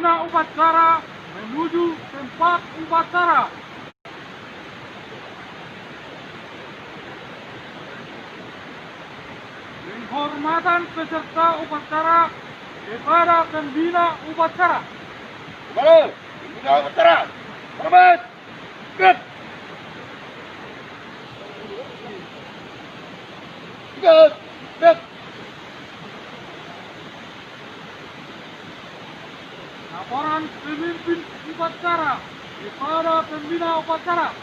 pembina upacara menuju tempat upacara. Penghormatan peserta upacara kepada pembina upacara. Kembali, pembina upacara. Hormat. Good. Good. Good. Laporan pemimpin upacara kepada pembina upacara.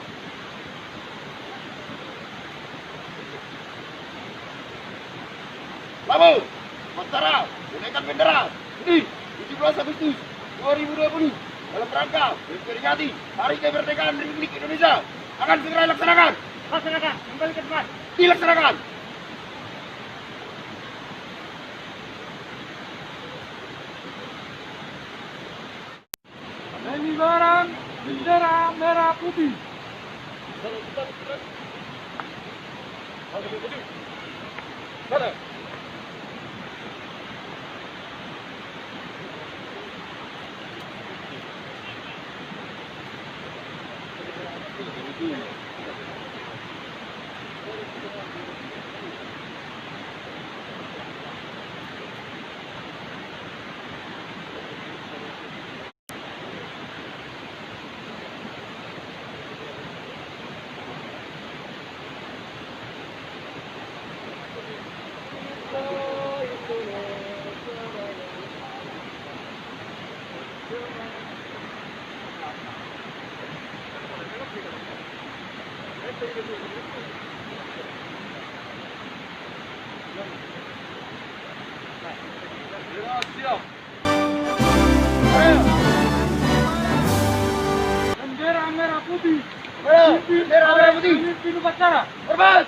Labu, upacara menaikkan bendera ini 17 Agustus 2020 dalam rangka memperingati Hari Kemerdekaan Republik Indonesia akan segera dilaksanakan. Laksanakan, kembali ke tempat. Dilaksanakan. Pengibaran bendera merah putih. Mana? Siap. Bendera merah putih. Bendera merah putih. Pemimpin upacara. Hormat.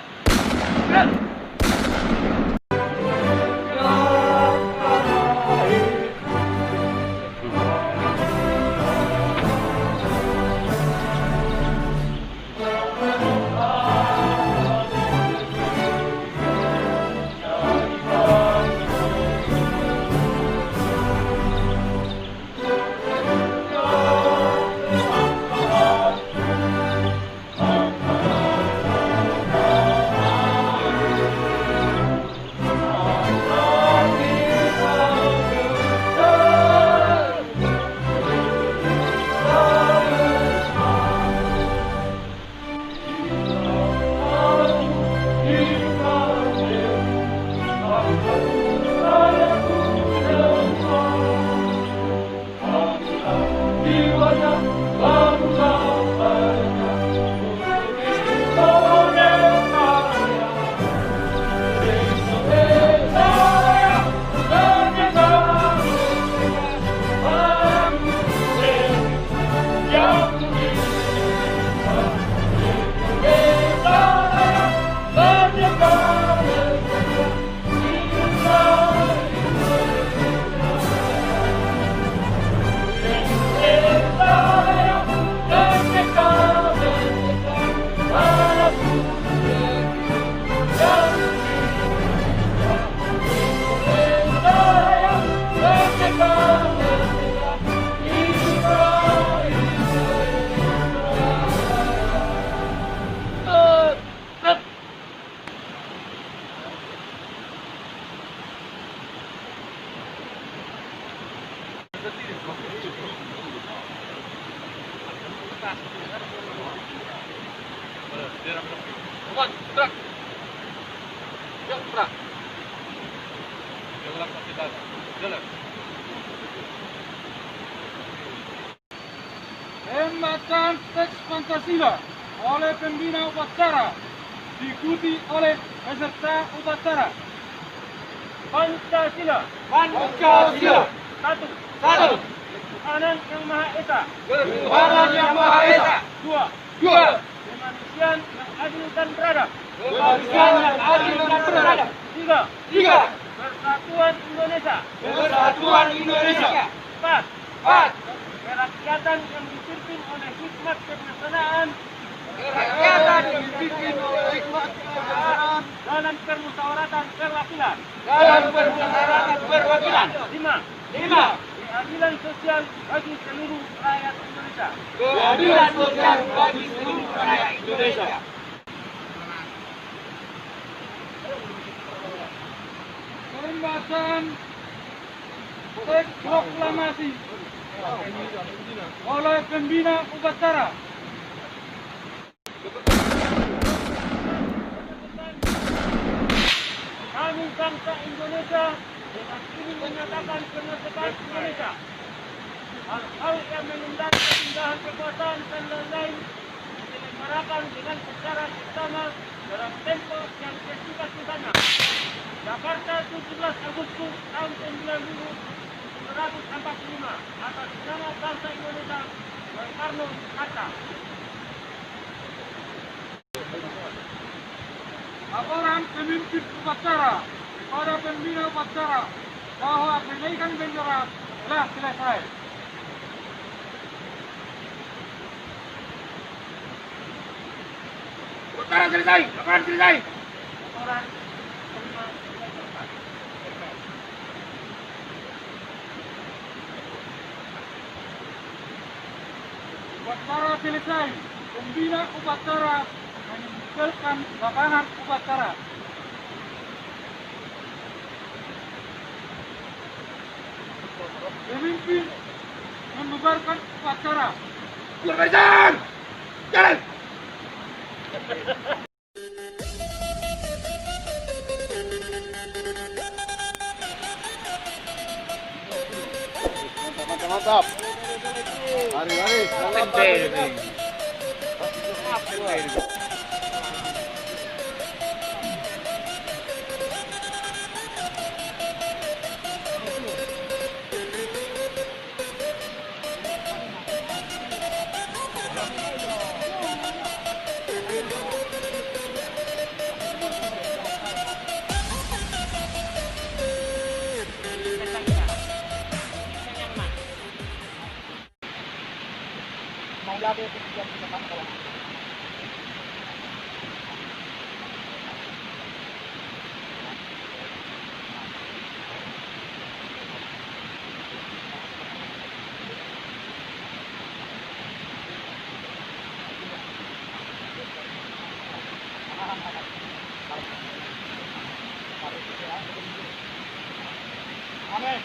Gerak. Hormat. Gerak. Yuk, gerak. Jalan kita. Jalan. Pembacaan teks Pancasila oleh pembina upacara diikuti oleh peserta upacara. Pancasila. Pancasila. Satu. Satu. Tuhanan yang Maha Esa. Tuhanan yang Maha Esa. Dua. Dua. Kemanusiaan yang adil dan beradab. Kemanusiaan yang adil dan beradab. Tiga. Tiga. Persatuan Indonesia. Persatuan Indonesia. Empat. Empat. Kerakyatan yang dipimpin oleh hikmat kebijaksanaan. Kerakyatan yang dipimpin oleh hikmat kebijaksanaan Dalam permusyawaratan perwakilan. dalam permusyawaratan perwakilan. Lima. Lima. keadilan sosial bagi seluruh rakyat Indonesia. Keadilan sosial bagi seluruh rakyat Indonesia. Pembahasan teks proklamasi oleh pembina upacara. Kami bangsa Indonesia dengan ini menyatakan kemerdekaan Indonesia. Hal-hal yang menentang kepindahan kekuasaan dan lain-lain diselenggarakan dengan secara bersama dalam tempo yang bersifat sederhana. Jakarta 17 Agustus tahun 1945 atas nama bangsa Indonesia, Soekarno Hatta. Laporan pemimpin upacara kepada pembina upacara bahwa penaikan bendera telah selesai. Upacara selesai, laporan selesai. Laporan upacara selesai. Pembina upacara meninggalkan lapangan upacara. Pemimpin membubarkan upacara. Keluar barisan! Jalan! Mantap. Mari. Amin.